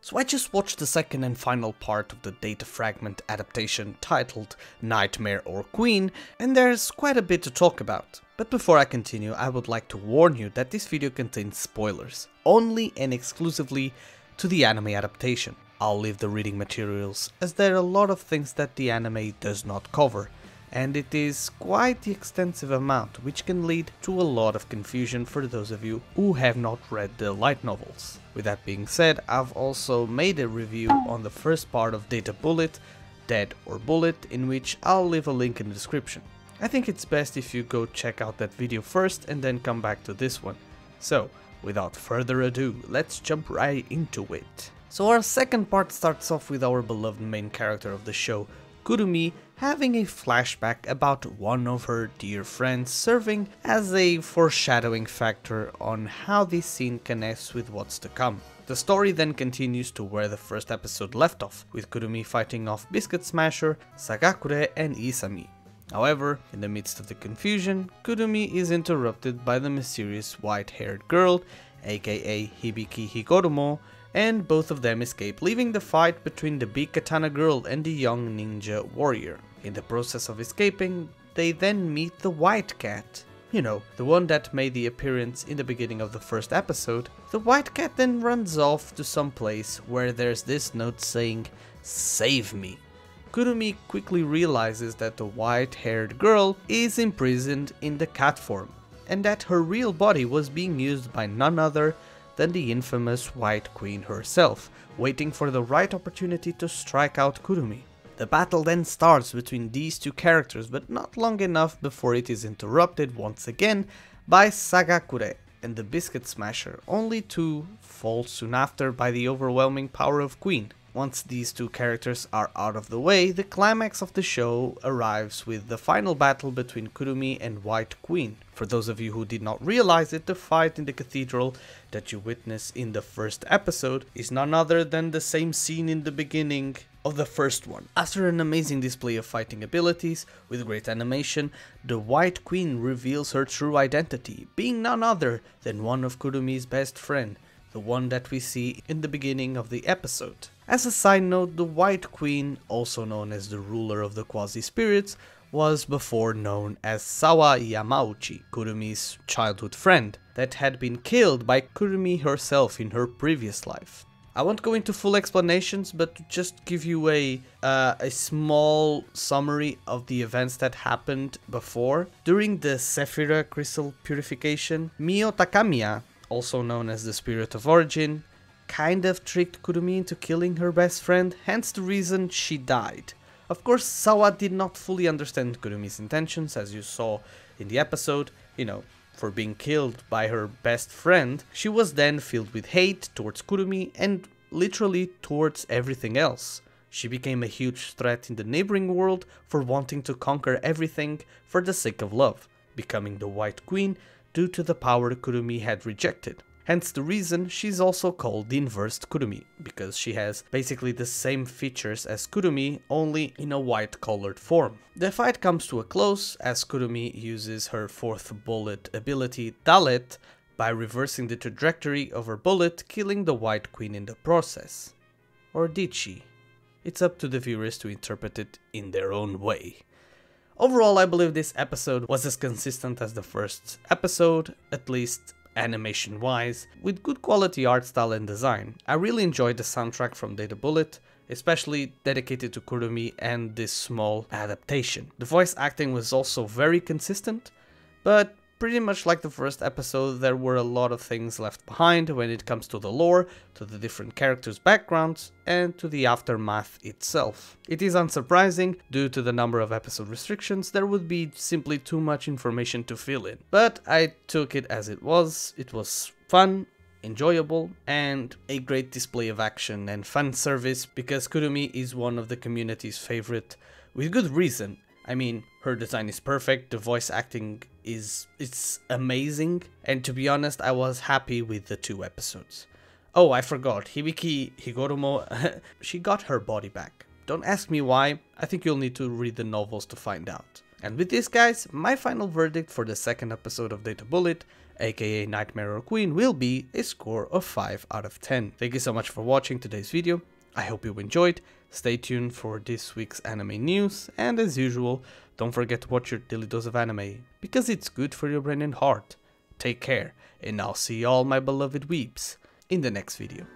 So I just watched the second and final part of the Data Fragment adaptation titled Nightmare or Queen, and there's quite a bit to talk about. But before I continue, I would like to warn you that this video contains spoilers, only and exclusively to the anime adaptation. I'll leave the reading materials, as there are a lot of things that the anime does not cover, and it is quite the extensive amount, which can lead to a lot of confusion for those of you who have not read the light novels. With that being said, I've also made a review on the first part of Data Bullet, Dead or Bullet, in which I'll leave a link in the description. I think it's best if you go check out that video first and then come back to this one. So, without further ado, let's jump right into it. So our second part starts off with our beloved main character of the show, Kurumi, having a flashback about one of her dear friends, serving as a foreshadowing factor on how this scene connects with what's to come. The story then continues to where the first episode left off, with Kurumi fighting off Biscuit Smasher, Sagakure and Isami. However, in the midst of the confusion, Kurumi is interrupted by the mysterious white-haired girl, aka Hibiki Higoromo, and both of them escape, leaving the fight between the big katana girl and the young ninja warrior. In the process of escaping, they then meet the White Cat. You know, the one that made the appearance in the beginning of the first episode. The White Cat then runs off to some place where there's this note saying, "Save me." Kurumi quickly realizes that the white-haired girl is imprisoned in the cat form, and that her real body was being used by none other than the infamous White Queen herself, waiting for the right opportunity to strike out Kurumi. The battle then starts between these two characters, but not long enough before it is interrupted once again by Sagakure and the Biscuit Smasher, only to fall soon after by the overwhelming power of Queen. Once these two characters are out of the way, the climax of the show arrives with the final battle between Kurumi and White Queen. For those of you who did not realize it, the fight in the cathedral that you witness in the first episode is none other than the same scene in the beginning of the first one. After an amazing display of fighting abilities, with great animation, the White Queen reveals her true identity, being none other than one of Kurumi's best friend, the one that we see in the beginning of the episode. As a side note, the White Queen, also known as the ruler of the quasi-spirits, was before known as Sawa Yamauchi, Kurumi's childhood friend, that had been killed by Kurumi herself in her previous life. I won't go into full explanations, but to just give you a small summary of the events that happened before. During the Sephira Crystal Purification, Mio Takamiya, also known as the Spirit of Origin, kind of tricked Kurumi into killing her best friend, hence the reason she died. Of course, Sawa did not fully understand Kurumi's intentions, as you saw in the episode, you know, for being killed by her best friend. She was then filled with hate towards Kurumi and literally towards everything else. She became a huge threat in the neighboring world for wanting to conquer everything for the sake of love, becoming the White Queen due to the power Kurumi had rejected. Hence the reason she's also called the inversed Kurumi, because she has basically the same features as Kurumi, only in a white colored form. The fight comes to a close as Kurumi uses her fourth bullet ability, Dalet, by reversing the trajectory of her bullet, killing the White Queen in the process. Or did she? It's up to the viewers to interpret it in their own way. Overall, I believe this episode was as consistent as the first episode, at least animation wise, with good quality art style and design. I really enjoyed the soundtrack from Data Bullet, especially dedicated to Kurumi and this small adaptation. The voice acting was also very consistent, but pretty much like the first episode, there were a lot of things left behind when it comes to the lore, to the different characters' backgrounds, and to the aftermath itself. It is unsurprising, due to the number of episode restrictions, there would be simply too much information to fill in. But I took it as it was fun, enjoyable, and a great display of action and fan service, because Kurumi is one of the community's favorite, with good reason. I mean, her design is perfect, the voice acting it's amazing, and to be honest, I was happy with the two episodes. Oh, I forgot, Hibiki Higoromo, she got her body back. Don't ask me why, I think you'll need to read the novels to find out. And with this guys, my final verdict for the second episode of Data Bullet, aka Nightmare or Queen, will be a score of 5 out of 10. Thank you so much for watching today's video, I hope you enjoyed, stay tuned for this week's anime news, and as usual, don't forget to watch your daily dose of anime, because it's good for your brain and heart. Take care, and I'll see all my beloved weeps in the next video.